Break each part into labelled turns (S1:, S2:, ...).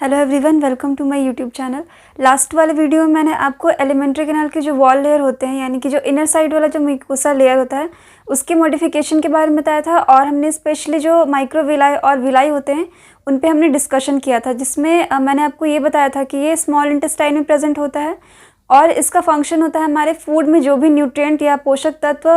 S1: Hello everyone, welcome to my YouTube channel. Last वाले video में मैंने आपको एलिमेंट्री कैनाल के जो वॉल लेयर होते हैं, यानी कि जो इनर साइड वाला जो म्यूकोसा लेयर होता है, उसके मॉडिफिकेशन के बारे में बताया था। और हमने स्पेशली जो माइक्रोविलाई और विलाई होते हैं उन पे हमने डिस्कशन किया था, जिसमें मैंने आपको ये बताया था कि ये स्मॉल इंटेस्टाइन में प्रेजेंट होता है और इसका फंक्शन होता है हमारे फूड में जो भी न्यूट्रिएंट या पोषक तत्व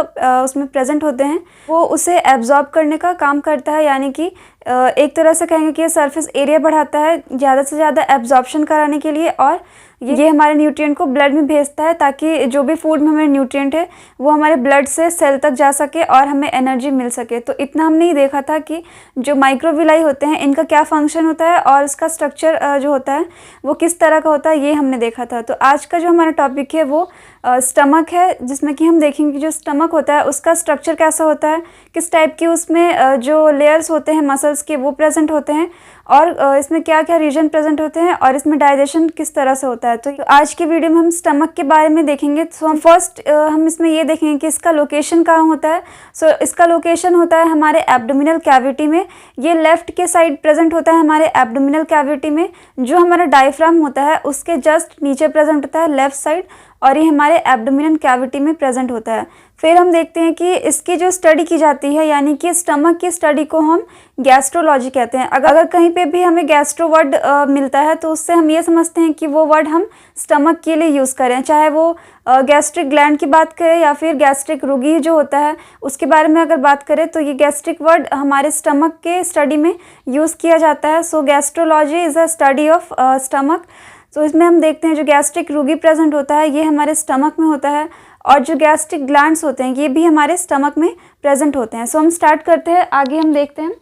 S1: उसमें प्रेजेंट होते हैं वो उसे एब्जॉर्ब करने का काम करता है। यानी कि एक तरह से कहेंगे कि ये सरफेस एरिया बढ़ाता है ज़्यादा से ज़्यादा एब्जॉर्प्शन कराने के लिए, और ये हमारे न्यूट्रिएंट को ब्लड में भेजता है ताकि जो भी फूड में हमारे न्यूट्रिएंट है वो हमारे ब्लड से सेल तक जा सके और हमें एनर्जी मिल सके। तो इतना हमने ही देखा था कि जो माइक्रोविलाई होते हैं इनका क्या फंक्शन होता है और इसका स्ट्रक्चर जो होता है वो किस तरह का होता है, ये हमने देखा था। तो आज का जो हमारा टॉपिक है वो स्टमक है, जिसमें कि हम देखेंगे कि जो स्टमक होता है उसका स्ट्रक्चर कैसा होता है, किस टाइप की उसमें जो लेयर्स होते हैं मसल्स के वो प्रेजेंट होते हैं, और इसमें क्या क्या रीजन प्रेजेंट होते हैं और इसमें डाइजेशन किस तरह से होता है। तो आज की वीडियो में हम स्टमक के बारे में देखेंगे। तो हम फर्स्ट हम इसमें ये देखेंगे कि इसका लोकेशन कहाँ होता है। सो इसका लोकेशन होता है हमारे एब्डोमिनल कैविटी में। ये लेफ्ट के साइड प्रेजेंट होता है हमारे एब्डोमिनल कैविटी में। जो हमारा डायफ्राम होता है उसके जस्ट नीचे प्रेजेंट होता है लेफ्ट साइड, और ये हमारे एब्डोमिनल कैविटी में प्रेजेंट होता है। फिर हम देखते हैं कि इसकी जो स्टडी की जाती है, यानी कि स्टमक की स्टडी को हम गैस्ट्रोलॉजी कहते हैं। अगर कहीं पे भी हमें गैस्ट्रो वर्ड मिलता है तो उससे हम ये समझते हैं कि वो वर्ड हम स्टमक के लिए यूज़ करें, चाहे वो गैस्ट्रिक ग्लैंड की बात करें या फिर गैस्ट्रिक रुगी जो होता है उसके बारे में अगर बात करें, तो ये गैस्ट्रिक वर्ड हमारे स्टमक के स्टडी में यूज़ किया जाता है। So gastrology is a study of stomach. तो इसमें हम देखते हैं जो गैस्ट्रिक रुगी प्रेजेंट होता है ये हमारे स्टमक में होता है, और जो गैस्ट्रिक ग्लैंड्स होते हैं ये भी हमारे स्टमक में प्रेजेंट होते हैं। सो हम स्टार्ट करते हैं, आगे हम देखते हैं।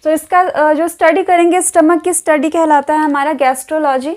S1: तो इसका जो स्टडी करेंगे स्टमक की स्टडी कहलाता है हमारा gastrology.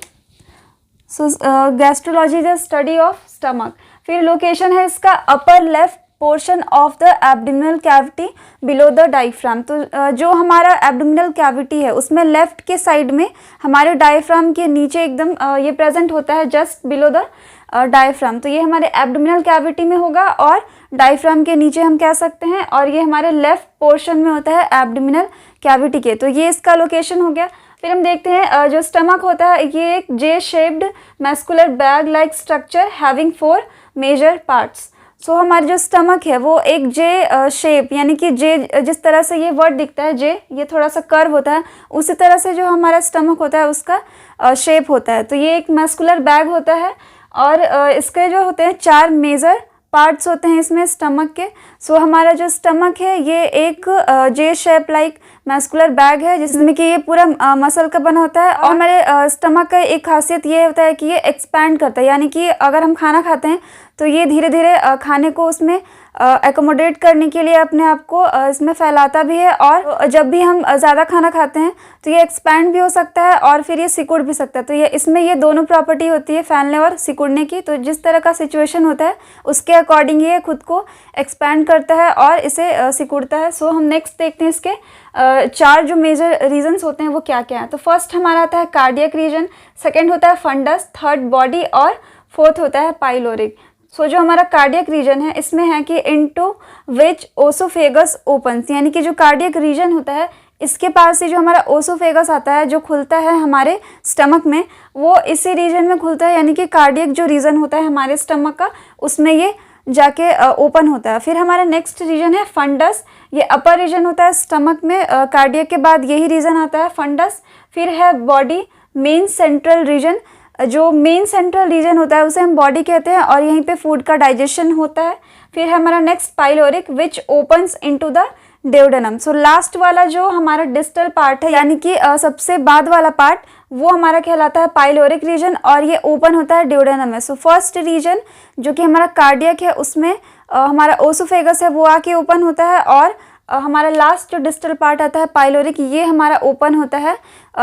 S1: So gastrology is the study of stomach. फिर लोकेशन है इसका upper left portion of the abdominal cavity below the diaphragm. तो जो हमारा एब्डोमिनल कैविटी है उसमें लेफ्ट के साइड में हमारे डायफ्राम के नीचे एकदम ये प्रेजेंट होता है जस्ट बिलो द डायफ्राम। तो ये हमारे एब्डोमिनल कैविटी में होगा और डायफ्राम के नीचे हम कह सकते हैं, और ये हमारे लेफ्ट पोर्शन में होता है एब्डोमिनल कैविटी के। तो ये इसका लोकेशन हो गया। फिर हम देखते हैं जो स्टमक होता है ये एक J shaped muscular bag like structure having 4 major parts. So हमारा जो स्टमक है वो एक जे शेप, यानी कि जे जिस तरह से ये वर्ड दिखता है जे, ये थोड़ा सा कर्व होता है, उसी तरह से जो हमारा स्टमक होता है उसका शेप होता है। तो ये एक मैस्कुलर बैग होता है और इसके जो होते हैं 4 मेजर पार्ट्स होते हैं इसमें स्टमक के। सो हमारा जो स्टमक है ये एक जे शेप लाइक मैस्कुलर बैग है जिसमें कि ये पूरा मसल का बना होता है। और हमारे स्टमक का एक खासियत ये होता है कि ये एक्सपैंड करता है, यानी कि अगर हम खाना खाते हैं तो ये धीरे धीरे खाने को उसमें एकोमोडेट करने के लिए अपने आप को इसमें फैलाता भी है, और जब भी हम ज़्यादा खाना खाते हैं तो ये एक्सपैंड भी हो सकता है और फिर ये सिकुड़ भी सकता है। तो ये इसमें ये दोनों प्रॉपर्टी होती है, फैलने और सिकुड़ने की। तो जिस तरह का सिचुएशन होता है उसके अकॉर्डिंग ये खुद को एक्सपैंड करता है और इसे सिकुड़ता है। सो हम नेक्स्ट देखते हैं इसके 4 जो मेजर रीजन्स होते हैं वो क्या क्या हैं। तो फर्स्ट हमारा आता है कार्डियक रीजन, सेकेंड होता है फंडस, थर्ड बॉडी, और फोर्थ होता है पाइलोरिक। सो जो हमारा कार्डियक रीजन है इसमें है कि इनटू विच ओसोफेगस ओपन्स, यानी कि जो कार्डियक रीजन होता है इसके पास से जो हमारा ओसोफेगस आता है जो खुलता है हमारे स्टमक में, वो इसी रीजन में खुलता है। यानी कि कार्डियक जो रीजन होता है हमारे स्टमक का उसमें ये जाके ओपन होता है। फिर हमारा नेक्स्ट रीजन है फंडस, ये अपर रीजन होता है स्टमक में, कार्डियक के बाद यही रीजन आता है फंडस। फिर है बॉडी, मेन सेंट्रल रीजन। जो मेन सेंट्रल रीजन होता है उसे हम बॉडी कहते हैं और यहीं पे फूड का डाइजेशन होता है। फिर है हमारा next pyloric which opens into the duodenum. So last वाला जो हमारा डिस्टल पार्ट है, यानी कि सबसे बाद वाला पार्ट, वो हमारा कहलाता है पाइलोरिक रीजन और ये ओपन होता है डेओडेनम में। सो फर्स्ट रीजन जो कि हमारा कार्डियक है उसमें हमारा ओसोफेगस है वो आके ओपन होता है, और हमारा लास्ट जो डिस्टल पार्ट आता है पाइलोरिक, ये हमारा ओपन होता है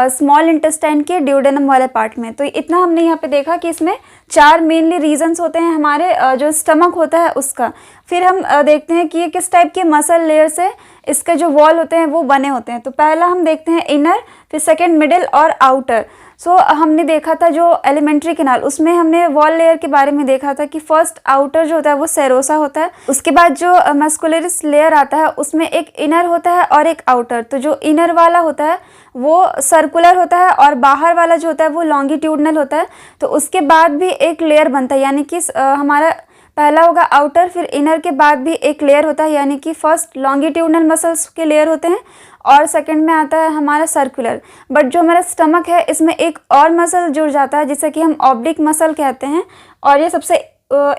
S1: स्मॉल इंटेस्टाइन के ड्यूडेनम वाले पार्ट में। तो इतना हमने यहाँ पे देखा कि इसमें 4 मेनली रीजन्स होते हैं हमारे जो स्टमक होता है उसका। फिर हम देखते हैं कि ये किस टाइप के मसल लेयर से इसके जो वॉल होते हैं वो बने होते हैं। तो पहला हम देखते हैं इनर, फिर सेकेंड मिडिल और आउटर। सो हमने देखा था जो एलिमेंट्री कैनाल उसमें हमने वॉल लेयर के बारे में देखा था कि फर्स्ट आउटर जो होता है वो सेरोसा होता है, उसके बाद जो मस्कुलरिस लेयर आता है उसमें एक इनर होता है और एक आउटर। तो जो इनर वाला होता है वो सर्कुलर होता है और बाहर वाला जो होता है वो लॉन्गिट्यूडनल होता है। तो उसके बाद भी एक लेयर बनता है, यानी कि हमारा पहला होगा आउटर, फिर इनर के बाद भी एक लेयर होता है, यानी कि फर्स्ट लॉन्गिट्यूडनल मसल्स के लेयर होते हैं और सेकंड में आता है हमारा सर्कुलर। बट जो हमारा स्टमक है इसमें एक और मसल जुड़ जाता है जिसे कि हम ऑब्लिक मसल कहते हैं, और ये सबसे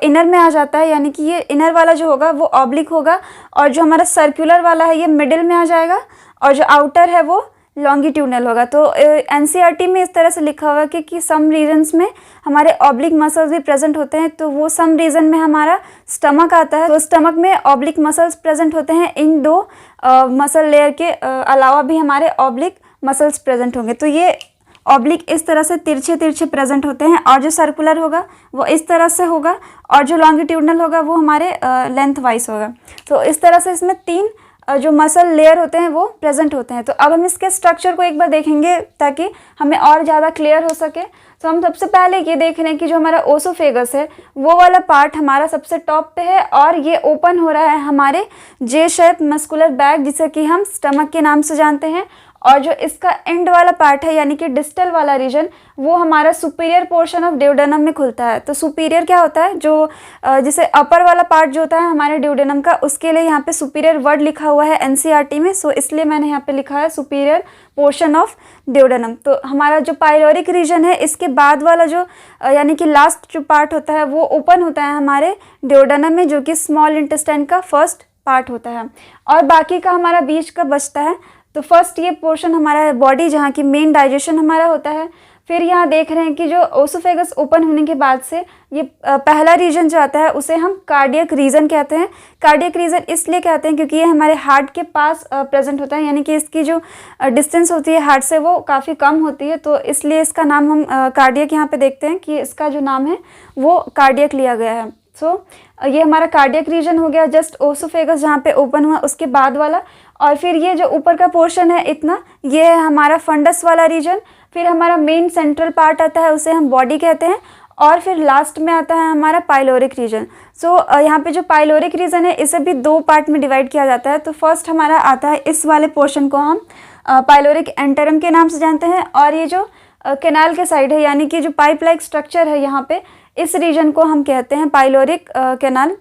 S1: इनर में आ जाता है, यानी कि ये इनर वाला जो होगा वो ऑब्लिक होगा और जो हमारा सर्कुलर वाला है ये मिडिल में आ जाएगा और जो आउटर है वो लॉन्गिट्यूडनल होगा। तो एनसीईआरटी में इस तरह से लिखा हुआ है कि सम रीजन्स में हमारे ऑब्लिक मसल्स भी प्रेजेंट होते हैं, तो वो सम रीजन में हमारा स्टमक आता है। तो स्टमक में ऑब्लिक मसल्स प्रेजेंट होते हैं, इन दो मसल लेयर के अलावा भी हमारे ऑब्लिक मसल्स प्रेजेंट होंगे। तो ये ऑब्लिक इस तरह से तिरछे तिरछे प्रेजेंट होते हैं और जो सर्कुलर होगा वो इस तरह से होगा और जो लॉन्गिट्यूडनल होगा वो हमारे लेंथ वाइज होगा। तो इस तरह से इसमें 3 जो मसल लेयर होते हैं वो प्रेजेंट होते हैं। तो अब हम इसके स्ट्रक्चर को एक बार देखेंगे ताकि हमें और ज़्यादा क्लियर हो सके। तो हम सबसे पहले ये देख रहे हैं कि जो हमारा ओसोफेगस है वो वाला पार्ट हमारा सबसे टॉप पे है और ये ओपन हो रहा है हमारे जे शेप मस्कुलर बैग जिसे कि हम स्टमक के नाम से जानते हैं, और जो इसका एंड वाला पार्ट है यानी कि डिस्टल वाला रीजन वो हमारा सुपीरियर पोर्शन ऑफ ड्यूडेनम में खुलता है। तो सुपीरियर क्या होता है, जो जिसे अपर वाला पार्ट जो होता है हमारे ड्यूडेनम का, उसके लिए यहाँ पे सुपीरियर वर्ड लिखा हुआ है एनसीईआरटी में, सो इसलिए मैंने यहाँ पे लिखा है सुपीरियर पोर्शन ऑफ ड्यूडेनम। तो हमारा जो पाइलोरिक रीजन है इसके बाद वाला जो यानी कि लास्ट जो पार्ट होता है वो ओपन होता है हमारे ड्यूडेनम में, जो कि स्मॉल इंटेस्टाइन का फर्स्ट पार्ट होता है और बाकी का हमारा बीच का बचता है। तो फर्स्ट ये पोर्शन हमारा बॉडी जहाँ की मेन डाइजेशन हमारा होता है। फिर यहाँ देख रहे हैं कि जो ओसोफेगस ओपन होने के बाद से ये पहला रीजन जो आता है उसे हम कार्डियक रीजन कहते हैं। कार्डियक रीजन इसलिए कहते हैं क्योंकि ये हमारे हार्ट के पास प्रेजेंट होता है, यानी कि इसकी जो डिस्टेंस होती है हार्ट से वो काफ़ी कम होती है, तो इसलिए इसका नाम हम कार्डियक यहाँ पे देखते हैं कि इसका जो नाम है वो कार्डियक लिया गया है। सो ये हमारा कार्डियक रीजन हो गया, जस्ट ओसोफेगस जहाँ पे ओपन हुआ उसके बाद वाला। और फिर ये जो ऊपर का पोर्शन है इतना, ये है हमारा फंडस वाला रीजन। फिर हमारा मेन सेंट्रल पार्ट आता है उसे हम बॉडी कहते हैं, और फिर लास्ट में आता है हमारा पाइलोरिक रीजन। सो यहाँ पे जो पाइलोरिक रीजन है इसे भी 2 पार्ट में डिवाइड किया जाता है। तो फर्स्ट हमारा आता है इस वाले पोर्शन को हम पाइलोरिक एंटरम के नाम से जानते हैं, और ये जो कैनाल के साइड है यानी कि जो पाइप लाइक स्ट्रक्चर है यहाँ पे, इस रीजन को हम कहते हैं पाइलोरिक कैनाल।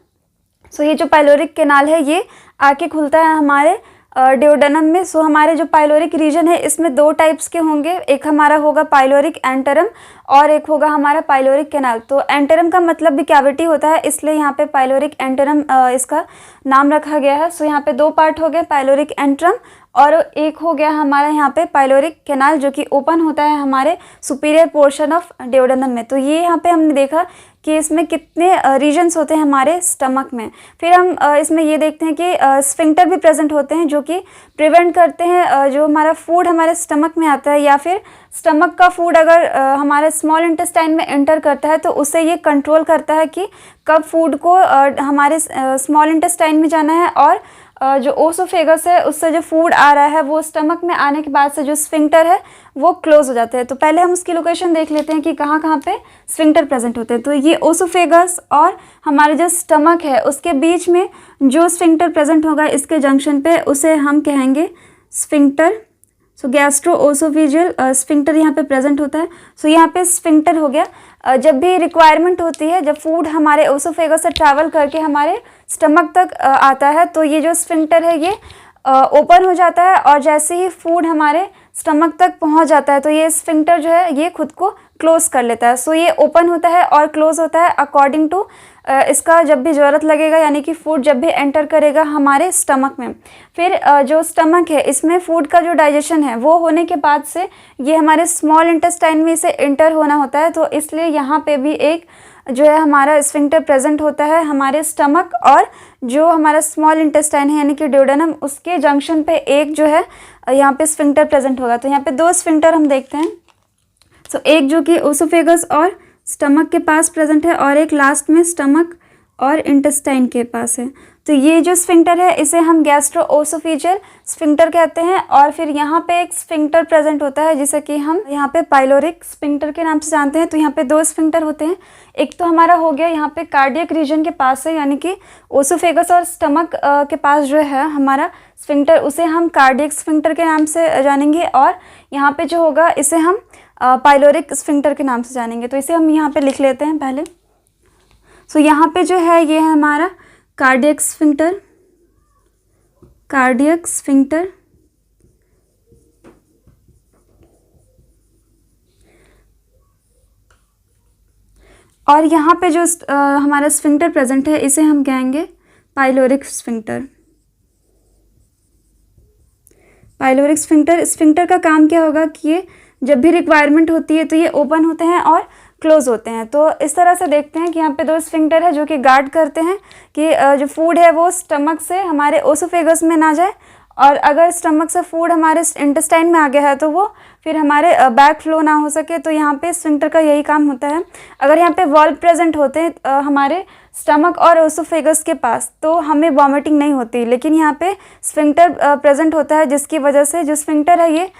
S1: सो ये जो पाइलोरिक कैनाल है ये आके खुलता है हमारे ड्यूडेनम में। सो हमारे जो पाइलोरिक रीजन है इसमें 2 टाइप्स के होंगे, एक हमारा होगा पाइलोरिक एंटरम और एक होगा हमारा पाइलोरिक कैनाल। तो एंटरम का मतलब भी कैविटी होता है, इसलिए यहाँ पे पाइलोरिक एंटरम इसका नाम रखा गया है। सो यहाँ पे 2 पार्ट हो गए, पाइलोरिक एंटरम और एक हो गया हमारा यहाँ पे पाइलोरिक कैनाल, जो कि ओपन होता है हमारे सुपीरियर पोर्शन ऑफ ड्यूडेनम में। तो ये यहाँ पे हमने देखा कि इसमें कितने रीजन्स होते हैं हमारे स्टमक में। फिर हम इसमें ये देखते हैं कि स्फिंक्टर भी प्रेजेंट होते हैं जो कि प्रिवेंट करते हैं जो हमारा फूड हमारे स्टमक में आता है या फिर स्टमक का फूड अगर हमारे स्मॉल इंटेस्टाइन में एंटर करता है तो उसे ये कंट्रोल करता है कि कब फूड को हमारे स्मॉल इंटेस्टाइन में जाना है, और जो ओसोफेगस है उससे जो फूड आ रहा है वो स्टमक में आने के बाद से जो स्फिंक्टर है वो क्लोज हो जाते हैं। तो पहले हम उसकी लोकेशन देख लेते हैं कि कहाँ कहाँ पे स्फिंक्टर प्रेजेंट होते हैं। तो ये ओसोफेगस और हमारे जो स्टमक है उसके बीच में जो स्फिंक्टर प्रेजेंट होगा इसके जंक्शन पे उसे हम कहेंगे स्फिंक्टर। सो गैस्ट्रो ओसोफेजियल स्फिंक्टर यहाँ पे प्रेजेंट होता है। सो यहाँ पे स्फिंक्टर हो गया। जब भी रिक्वायरमेंट होती है, जब फूड हमारे ओसोफेगस से ट्रैवल करके हमारे स्टमक तक आता है तो ये जो स्फिंक्टर है ये ओपन हो जाता है, और जैसे ही फूड हमारे स्टमक तक पहुंच जाता है तो ये स्फिंक्टर जो है ये खुद को क्लोज कर लेता है। सो ये ओपन होता है और क्लोज होता है अकॉर्डिंग टू इसका जब भी ज़रूरत लगेगा, यानी कि फूड जब भी एंटर करेगा हमारे स्टमक में। फिर जो स्टमक है इसमें फूड का जो डाइजेशन है वो होने के बाद से ये हमारे स्मॉल इंटेस्टाइन में से एंटर होना होता है, तो इसलिए यहाँ पे भी एक जो है हमारा स्फिंक्टर प्रेजेंट होता है हमारे स्टमक और जो हमारा स्मॉल इंटेस्टाइन है यानी कि ड्यूडेनम, उसके जंक्शन पे एक जो है यहाँ पे स्फिंक्टर प्रेजेंट होगा। तो यहाँ पे 2 स्फिंक्टर हम देखते हैं। सो एक जो कि ओसोफेगस और स्टमक के पास प्रेजेंट है और एक लास्ट में स्टमक और इंटेस्टाइन के पास है। तो ये जो स्फिंक्टर है इसे हम गैस्ट्रोओसोफेजियल स्फिंक्टर कहते हैं। और फिर यहाँ पे एक स्फिंक्टर प्रेजेंट होता है जिसे कि हम यहाँ पे पाइलोरिक स्फिंक्टर के नाम से जानते हैं। तो यहाँ पे 2 स्फिंक्टर होते हैं। एक तो हमारा हो गया यहाँ पे कार्डियक रीजन के पास है, यानी कि ओसोफेगस और स्टमक के पास जो है हमारा स्फिंक्टर, उसे हम कार्डियक स्फिंक्टर के नाम से जानेंगे। और यहाँ पे जो होगा इसे हम पाइलोरिक स्फिंक्टर के नाम से जानेंगे। तो इसे हम यहाँ पे लिख लेते हैं पहले। सो यहाँ पे जो है ये है हमारा कार्डियक स्फिंक्टर, कार्डियक स्फिंक्टर। और यहाँ पे जो हमारा स्फिंक्टर प्रेजेंट है इसे हम कहेंगे पाइलोरिक स्फिंक्टर। पाइलोरिक स्फिंक्टर का काम क्या होगा कि ये जब भी रिक्वायरमेंट होती है तो ये ओपन होते हैं और क्लोज होते हैं। तो इस तरह से देखते हैं कि यहाँ पे 2 स्फिंक्टर है जो कि गार्ड करते हैं कि जो फूड है वो स्टमक से हमारे ओसोफेगस में ना जाए, और अगर स्टमक से फूड हमारे इंटेस्टाइन में आ गया है तो वो फिर हमारे बैक फ्लो ना हो सके। तो यहाँ पे स्फिंक्टर का यही काम होता है। अगर यहाँ पे वॉल्व प्रेजेंट होते हैं हमारे स्टमक और ओसोफेगस के पास तो हमें वॉमिटिंग नहीं होती, लेकिन यहाँ पे स्फिंक्टर प्रेजेंट होता है जिसकी वजह से जो स्फिंक्टर है ये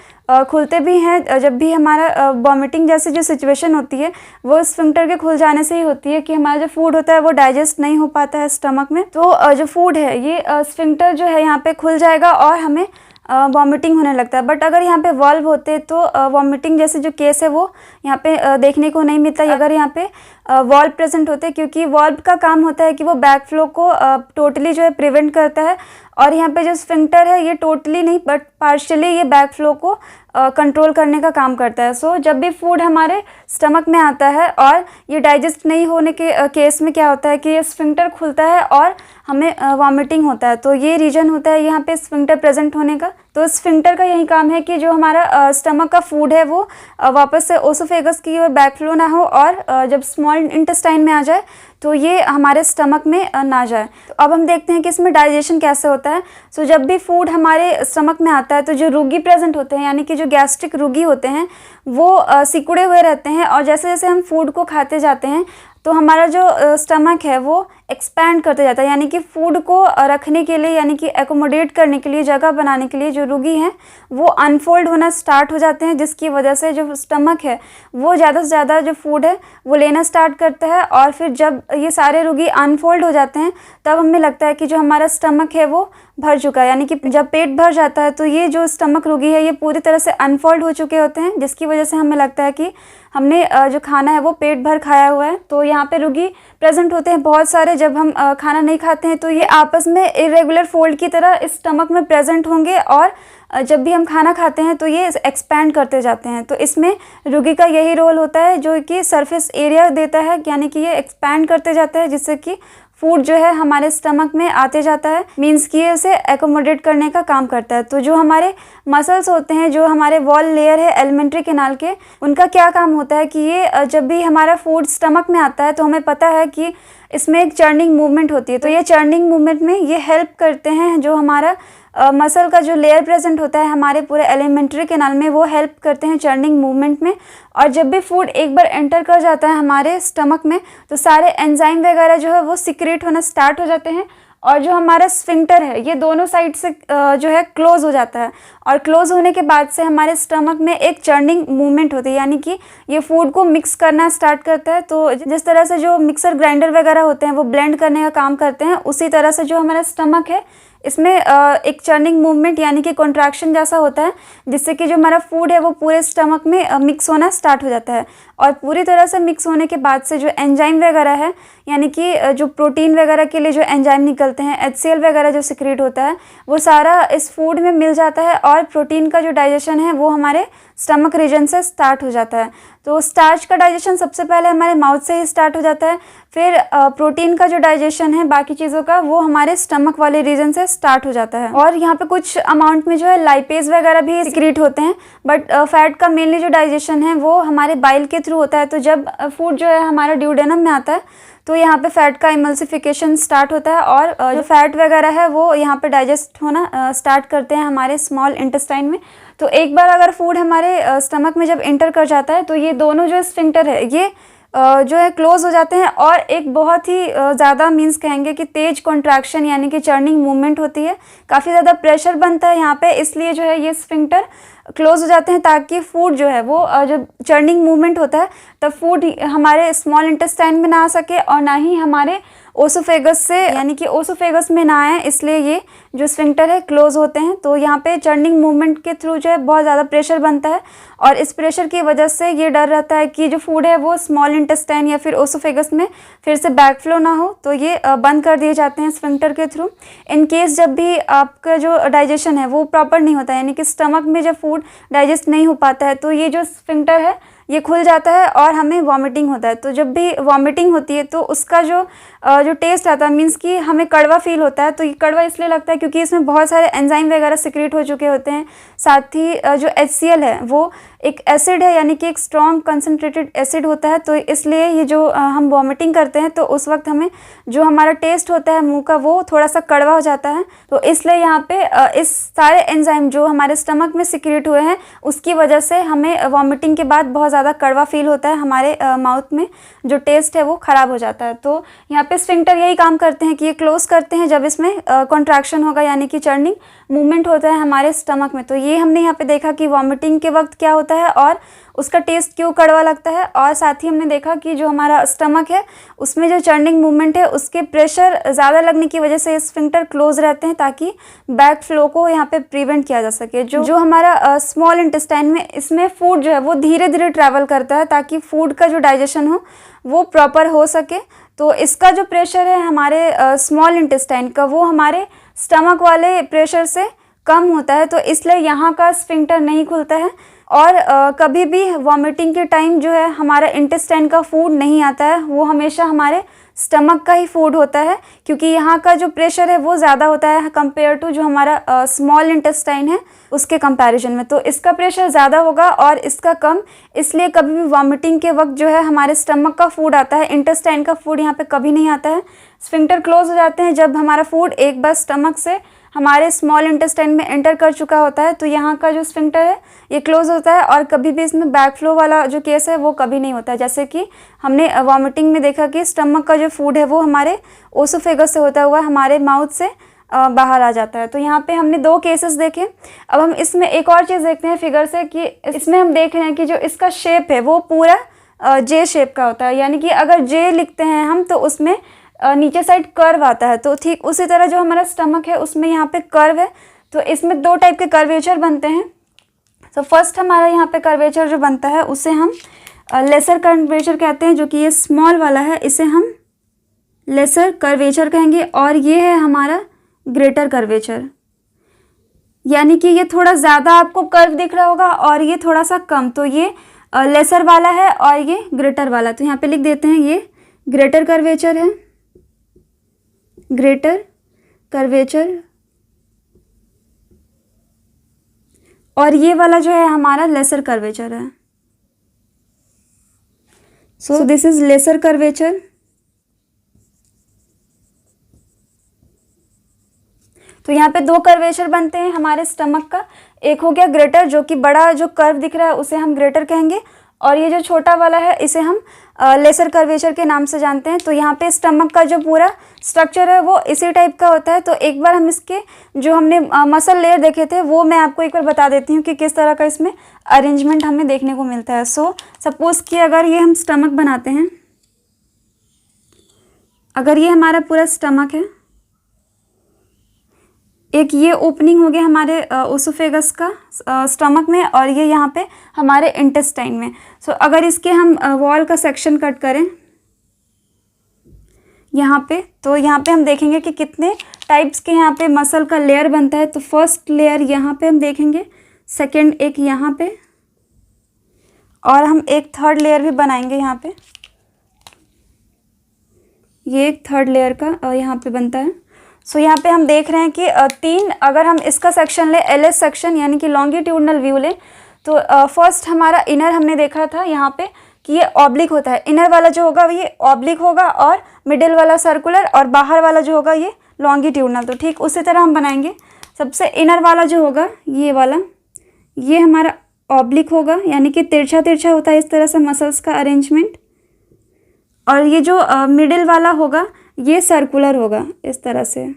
S1: खुलते भी हैं। जब भी हमारा वॉमिटिंग जैसी जो सिचुएशन होती है वो स्फिंक्टर के खुल जाने से ही होती है कि हमारा जो फूड होता है वो डाइजेस्ट नहीं हो पाता है स्टमक में। तो जो फूड है ये स्फिंक्टर जो है यहाँ पे खुल जाएगा और हमें वॉमिटिंग होने लगता है। बट अगर यहाँ पे वॉल्व होते तो वॉमिटिंग जैसे जो केस है वो यहाँ पे देखने को नहीं मिलता अगर यहाँ पे वॉल्व प्रेजेंट होते, क्योंकि वॉल्व का काम होता है कि वो बैक फ्लो को टोटली जो है प्रिवेंट करता है। और यहाँ पे जो स्फिंक्टर है ये टोटली नहीं बट पार्शियली ये बैक फ्लो को कंट्रोल करने का काम करता है। सो जब भी फूड हमारे स्टमक में आता है और ये डाइजेस्ट नहीं होने के केस में क्या होता है कि ये स्फिंक्टर खुलता है और हमें वॉमिटिंग होता है। तो ये रीजन होता है यहाँ पे स्फिंक्टर प्रेजेंट होने का। तो स्फिंक्टर का यही काम है कि जो हमारा स्टमक का फूड है वो वापस से ओसोफेगस की ओर बैक फ्लो ना हो और जब स्मॉल इंटेस्टाइन में आ जाए तो ये हमारे स्टमक में ना जाए। तो अब हम देखते हैं कि इसमें डाइजेशन कैसे होता है। सो जब भी फूड हमारे स्टमक में आता है तो जो रुगी प्रेजेंट होते हैं, यानी कि जो गैस्ट्रिक रुगी होते हैं वो सिकुड़े हुए रहते हैं, और जैसे जैसे हम फूड को खाते जाते हैं तो हमारा जो स्टमक है वो एक्सपैंड करते जाता है, यानी कि फूड को रखने के लिए, यानी कि एकोमोडेट करने के लिए, जगह बनाने के लिए जो रुगी हैं वो अनफोल्ड होना स्टार्ट हो जाते हैं, जिसकी वजह से जो स्टमक है वो ज़्यादा से ज़्यादा जो फूड है वो लेना स्टार्ट करता है। और फिर जब ये सारे रुगी अनफोल्ड हो जाते हैं तब हमें लगता है कि जो हमारा स्टमक है वो भर चुका है, यानी कि जब पेट भर जाता है तो ये जो स्टमक रुगी है ये पूरी तरह से अनफोल्ड हो चुके होते हैं, जिसकी वजह से हमें लगता है कि हमने जो खाना है वो पेट भर खाया हुआ है। तो यहाँ पे रुगी प्रेजेंट होते हैं बहुत सारे। जब हम खाना नहीं खाते हैं तो ये आपस में इरेगुलर फोल्ड की तरह इस स्टमक में प्रेजेंट होंगे, और जब भी हम खाना खाते हैं तो ये एक्सपैंड करते जाते हैं। तो इसमें रुगी का यही रोल होता है जो कि सरफेस एरिया देता है, यानी कि ये एक्सपैंड करते जाता है जिससे कि फूड जो है हमारे स्टमक में आते जाता है, मीन्स कि ये उसे एकोमोडेट करने का काम करता है। तो जो हमारे मसल्स होते हैं, जो हमारे वॉल लेयर है एलिमेंट्री कैनाल के, उनका क्या काम होता है कि ये जब भी हमारा फूड स्टमक में आता है तो हमें पता है कि इसमें एक चर्निंग मूवमेंट होती है। तो ये चर्निंग मूवमेंट में ये हेल्प करते हैं, जो हमारा मसल का जो लेयर प्रेजेंट होता है हमारे पूरे एलिमेंट्री कैनाल में वो हेल्प करते हैं चर्निंग मूवमेंट में। और जब भी फूड एक बार एंटर कर जाता है हमारे स्टमक में तो सारे एंजाइम वगैरह जो है वो सिक्रेट होना स्टार्ट हो जाते हैं, और जो हमारा स्फिंक्टर है ये दोनों साइड से जो है क्लोज हो जाता है, और क्लोज होने के बाद से हमारे स्टमक में एक चर्निंग मूवमेंट होती है, यानी कि ये फूड को मिक्स करना स्टार्ट करता है। तो जिस तरह से जो मिक्सर ग्राइंडर वगैरह होते हैं वो ब्लेंड करने का काम करते हैं, उसी तरह से जो हमारा स्टमक है इसमें एक चर्निंग मूवमेंट यानी कि कॉन्ट्रैक्शन जैसा होता है, जिससे कि जो हमारा फूड है वो पूरे स्टमक में मिक्स होना स्टार्ट हो जाता है। और पूरी तरह से मिक्स होने के बाद से जो एंजाइम वगैरह है, यानी कि जो प्रोटीन वगैरह के लिए जो एंजाइम निकलते हैं, HCl वगैरह जो सिक्रेट होता है, वो सारा इस फूड में मिल जाता है, और प्रोटीन का जो डाइजेशन है वो हमारे स्टमक रीजन से स्टार्ट हो जाता है। तो स्टार्च का डाइजेशन सबसे पहले हमारे माउथ से ही स्टार्ट हो जाता है, फिर प्रोटीन का जो डाइजेशन है बाकी चीज़ों का वो हमारे स्टमक वाले रीजन से स्टार्ट हो जाता है। और यहाँ पे कुछ अमाउंट में जो है लाइपेज वगैरह भी सिक्रीट होते हैं, बट फैट का मेनली जो डाइजेशन है वो हमारे बाइल के थ्रू होता है। तो जब फूड जो है हमारा ड्यूडेनम में आता है तो यहाँ पे फैट का इमल्सिफिकेशन स्टार्ट होता है, और जो फैट वगैरह है वो यहाँ पे डाइजेस्ट होना स्टार्ट करते हैं हमारे स्मॉल इंटेस्टाइन में। तो एक बार अगर फूड हमारे स्टमक में जब एंटर कर जाता है तो ये दोनों जो स्फिंक्टर है ये जो है क्लोज हो जाते हैं और एक बहुत ही ज़्यादा मीन्स कहेंगे कि तेज कॉन्ट्रैक्शन यानी कि चर्निंग मूवमेंट होती है, काफ़ी ज़्यादा प्रेशर बनता है यहाँ पे, इसलिए जो है ये स्फिंक्टर क्लोज हो जाते हैं ताकि फूड जो है वो जब चर्निंग मूवमेंट होता है तब फूड हमारे स्मॉल इंटेस्टाइन में ना आ सके और ना ही हमारे ओसोफेगस से यानी कि ओसोफेगस में ना आए, इसलिए ये जो स्फिंक्टर है क्लोज होते हैं। तो यहाँ पे चर्निंग मूवमेंट के थ्रू जो है बहुत ज़्यादा प्रेशर बनता है और इस प्रेशर की वजह से ये डर रहता है कि जो फूड है वो स्मॉल इंटेस्टाइन या फिर ओसोफेगस में फिर से बैकफ्लो ना हो, तो ये बंद कर दिए जाते हैं स्फिंक्टर के थ्रू। इन केस जब भी आपका जो डाइजेशन है वो प्रॉपर नहीं होता है यानी कि स्टमक में जब फूड डाइजेस्ट नहीं हो पाता है तो ये जो स्फिंक्टर है ये खुल जाता है और हमें वॉमिटिंग होता है। तो जब भी वॉमिटिंग होती है तो उसका जो टेस्ट आता है मीन्स कि हमें कड़वा फील होता है। तो ये कड़वा इसलिए लगता है क्योंकि इसमें बहुत सारे एंजाइम वगैरह सिक्रेट हो चुके होते हैं। साथ ही जो HCl है वो एक एसिड है यानी कि एक स्ट्रॉन्ग कंसनट्रेटेड एसिड होता है, तो इसलिए ये जो हम वॉमिटिंग करते हैं तो उस वक्त हमें जो हमारा टेस्ट होता है मुंह का वो थोड़ा सा कड़वा हो जाता है। तो इसलिए यहाँ पे इस सारे एंजाइम जो हमारे स्टमक में सिक्रेट हुए हैं उसकी वजह से हमें वॉमिटिंग के बाद बहुत ज़्यादा कड़वा फील होता है, हमारे माउथ में जो टेस्ट है वो ख़राब हो जाता है। तो यहाँ पे स्फिंक्टर यही काम करते हैं कि ये क्लोज करते हैं जब इसमें कॉन्ट्रैक्शन होगा यानी कि चर्निंग मूवमेंट होता है हमारे स्टमक में। तो ये हमने यहाँ पे देखा कि वॉमिटिंग के वक्त क्या होता है और उसका टेस्ट क्यों कड़वा लगता है, और साथ ही हमने देखा कि जो हमारा स्टमक है उसमें जो चर्निंग मूवमेंट है उसके प्रेशर ज़्यादा लगने की वजह से स्फिंक्टर क्लोज रहते हैं ताकि बैक फ्लो को यहाँ पे प्रिवेंट किया जा सके। जो हमारा स्मॉल इंटेस्टाइन में इसमें फूड जो है वो धीरे धीरे ट्रैवल करता है ताकि फूड का जो डाइजेशन हो वो प्रॉपर हो सके। तो इसका जो प्रेशर है हमारे स्मॉल इंटेस्टाइन का वो हमारे स्टमक वाले प्रेशर से कम होता है, तो इसलिए यहाँ का स्फिंक्टर नहीं खुलता है। और कभी भी वॉमिटिंग के टाइम जो है हमारा इंटेस्टाइन का फूड नहीं आता है, वो हमेशा हमारे स्टमक का ही फूड होता है क्योंकि यहाँ का जो प्रेशर है वो ज़्यादा होता है कंपेयर टू जो हमारा स्मॉल इंटेस्टाइन है उसके कंपैरिजन में। तो इसका प्रेशर ज़्यादा होगा और इसका कम, इसलिए कभी भी वॉमिटिंग के वक्त जो है हमारे स्टमक का फूड आता है, इंटेस्टाइन का फूड यहाँ पे कभी नहीं आता है। स्फिंक्टर क्लोज हो जाते हैं जब हमारा फूड एक बार स्टमक से हमारे स्मॉल इंटेस्टाइन में एंटर कर चुका होता है, तो यहाँ का जो स्फिंक्टर है ये क्लोज होता है और कभी भी इसमें बैक फ्लो वाला जो केस है वो कभी नहीं होता है। जैसे कि हमने वॉमिटिंग में देखा कि स्टमक का जो फूड है वो हमारे ओसोफेगस से होता हुआ हमारे माउथ से बाहर आ जाता है। तो यहाँ पे हमने 2 केसेस देखे। अब हम इसमें एक और चीज़ देखते हैं फिगर से कि इसमें हम देख रहे हैं कि जो इसका शेप है वो पूरा जे शेप का होता है, यानी कि अगर जे लिखते हैं हम तो उसमें नीचे साइड कर्व आता है। तो ठीक उसी तरह जो हमारा स्टमक है उसमें यहाँ पे कर्व है। तो इसमें 2 टाइप के कर्वेचर बनते हैं। तो फर्स्ट हमारा यहाँ पे कर्वेचर जो बनता है उसे हम लेसर कर्वेचर कहते हैं, जो कि ये स्मॉल वाला है इसे हम लेसर कर्वेचर कहेंगे, और ये है हमारा ग्रेटर कर्वेचर, यानी कि ये थोड़ा ज़्यादा आपको कर्व दिख रहा होगा और ये थोड़ा सा कम। तो ये लेसर वाला है और ये ग्रेटर वाला। तो यहाँ पे लिख देते हैं ये ग्रेटर कर्वेचर है, ग्रेटर कर्वेचर, और ये वाला जो है हमारा लेसर कर्वेचर है। So this is lesser curvature. तो यहाँ पे 2 कर्वेचर बनते हैं हमारे स्टमक का। एक हो गया ग्रेटर, जो कि बड़ा जो कर्व दिख रहा है उसे हम ग्रेटर कहेंगे, और ये जो छोटा वाला है इसे हम लेसर कर्वेचर के नाम से जानते हैं। तो यहाँ पे स्टमक का जो पूरा स्ट्रक्चर है वो इसी टाइप का होता है। तो एक बार हम इसके जो हमने मसल लेयर देखे थे वो मैं आपको एक बार बता देती हूँ कि किस तरह का इसमें अरेंजमेंट हमें देखने को मिलता है। सो सपोज़ कि अगर ये हम स्टमक बनाते हैं, अगर ये हमारा पूरा स्टमक है, एक ये ओपनिंग हो गया हमारे ओसोफेगस का स्टमक में, और ये यहाँ पे हमारे इंटेस्टाइन में। सो अगर इसके हम वॉल का सेक्शन कट करें यहाँ पे, तो यहाँ पे हम देखेंगे कि कितने टाइप्स के यहाँ पे मसल का लेयर बनता है। तो फर्स्ट लेयर यहाँ पे हम देखेंगे, सेकंड एक यहाँ पे, और हम एक थर्ड लेयर भी बनाएंगे यहाँ पे। ये एक थर्ड लेयर का यहाँ पे बनता है। सो यहाँ पे हम देख रहे हैं कि 3, अगर हम इसका सेक्शन ले LS सेक्शन यानी कि लॉन्गिट्यूडनल व्यू ले, तो फर्स्ट हमारा इनर हमने देखा था यहाँ पे कि ये ऑब्लिक होता है। इनर वाला जो होगा ये ऑब्लिक होगा और मिडिल वाला सर्कुलर, और बाहर वाला जो होगा ये लॉन्गिट्यूडनल। तो ठीक उसी तरह हम बनाएंगे। सबसे इनर वाला जो होगा ये वाला, ये हमारा ऑब्लिक होगा, यानी कि तिरछा तिरछा होता है इस तरह से मसल्स का अरेंजमेंट। और ये जो मिडिल वाला होगा ये सर्कुलर होगा इस तरह से,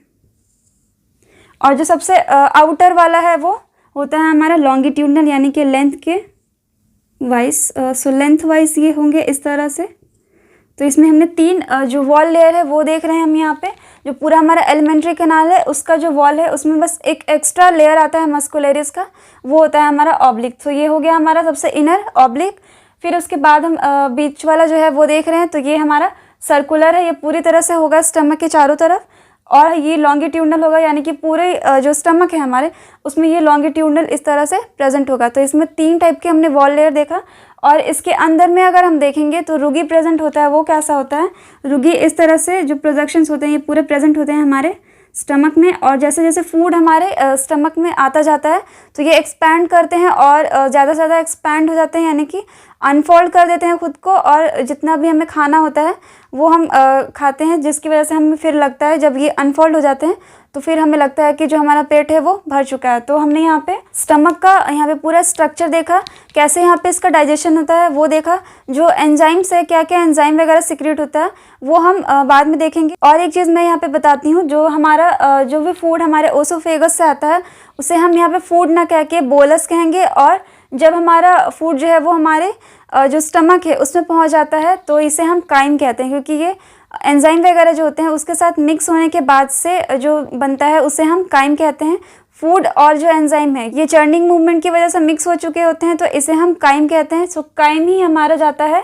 S1: और जो सबसे आउटर वाला है वो होता है हमारा लॉन्गिट्यूडनल यानी कि लेंथ के वाइज। सो लेंथ वाइज ये होंगे इस तरह से। तो इसमें हमने 3 जो वॉल लेयर है वो देख रहे हैं हम यहाँ पे। जो पूरा हमारा एलिमेंट्री कैनाल है उसका जो वॉल है उसमें बस एक एक्स्ट्रा लेयर आता है मस्कुलरिस का, वो होता है हमारा ऑब्लिक। तो ये हो गया हमारा सबसे इनर ऑब्लिक। फिर उसके बाद हम बीच वाला जो है वो देख रहे हैं, तो ये हमारा सर्कुलर है, ये पूरी तरह से होगा स्टमक के चारों तरफ, और ये लॉन्गिट्यूडनल होगा यानी कि पूरे जो स्टमक है हमारे उसमें ये लॉन्गिट्यूडनल इस तरह से प्रेजेंट होगा। तो इसमें 3 टाइप के हमने वॉल लेयर देखा। और इसके अंदर में अगर हम देखेंगे तो रुगी प्रेजेंट होता है। वो कैसा होता है, रुगी इस तरह से जो प्रोजेक्शंस होते हैं ये पूरे प्रेजेंट होते हैं हमारे स्टमक में, और जैसे जैसे फूड हमारे स्टमक में आता जाता है तो ये एक्सपैंड करते हैं और ज़्यादा से ज़्यादा एक्सपैंड हो जाते हैं, यानी कि अनफोल्ड कर देते हैं खुद को, और जितना भी हमें खाना होता है वो हम खाते हैं, जिसकी वजह से हमें फिर लगता है जब ये अनफोल्ड हो जाते हैं तो फिर हमें लगता है कि जो हमारा पेट है वो भर चुका है। तो हमने यहाँ पे स्टमक का यहाँ पे पूरा स्ट्रक्चर देखा, कैसे यहाँ पे इसका डाइजेशन होता है वो देखा, जो एंजाइम्स है क्या क्या एंजाइम वगैरह सिक्रेट होता है वो हम बाद में देखेंगे। और एक चीज़ मैं यहाँ पे बताती हूँ, जो हमारा जो भी फूड हमारे ओसोफेगस से आता है उसे हम यहाँ पे फूड ना कह के बोलस कहेंगे, और जब हमारा फूड जो है वो हमारे जो स्टमक है उसमें पहुँच जाता है तो इसे हम काइम कहते हैं, क्योंकि ये एंजाइम वगैरह जो होते हैं उसके साथ मिक्स होने के बाद से जो बनता है उसे हम काइम कहते हैं। फूड और जो एंजाइम है ये चर्निंग मूवमेंट की वजह से मिक्स हो चुके होते हैं तो इसे हम काइम कहते हैं। सो काइम ही हमारा जाता है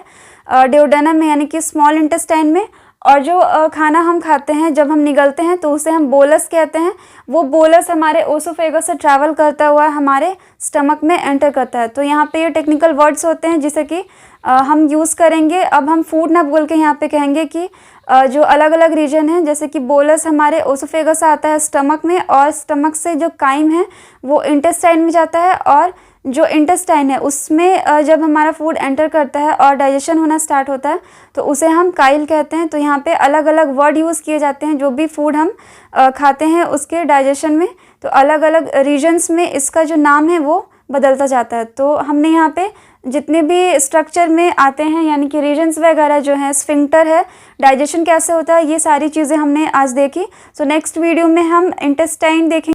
S1: ड्यूडेनम में यानी कि स्मॉल इंटेस्टाइन में, और जो खाना हम खाते हैं जब हम निगलते हैं तो उसे हम बोलस कहते हैं। वो बोलस हमारे ओसोफेगस से ट्रैवल करता हुआ हमारे स्टमक में एंटर करता है। तो यहाँ पे ये टेक्निकल वर्ड्स होते हैं जिसे कि हम यूज़ करेंगे। अब हम फूड ना बोल के यहाँ पे कहेंगे कि जो अलग अलग रीजन है, जैसे कि बोलस हमारे ओसोफेगस आता है स्टमक में, और स्टमक से जो काइम है वो इंटेस्टाइन में जाता है, और जो इंटेस्टाइन है उसमें जब हमारा फूड एंटर करता है और डाइजेशन होना स्टार्ट होता है तो उसे हम काइल कहते हैं। तो यहाँ पे अलग अलग वर्ड यूज़ किए जाते हैं जो भी फूड हम खाते हैं उसके डाइजेशन में, तो अलग अलग रीजन्स में इसका जो नाम है वो बदलता जाता है। तो हमने यहाँ पे जितने भी स्ट्रक्चर में आते हैं यानी कि रीजन्स वगैरह जो हैं, स्फिंक्टर है, डाइजेशन कैसे होता है, ये सारी चीज़ें हमने आज देखी। सो नेक्स्ट वीडियो में हम इंटेस्टाइन देखेंगे।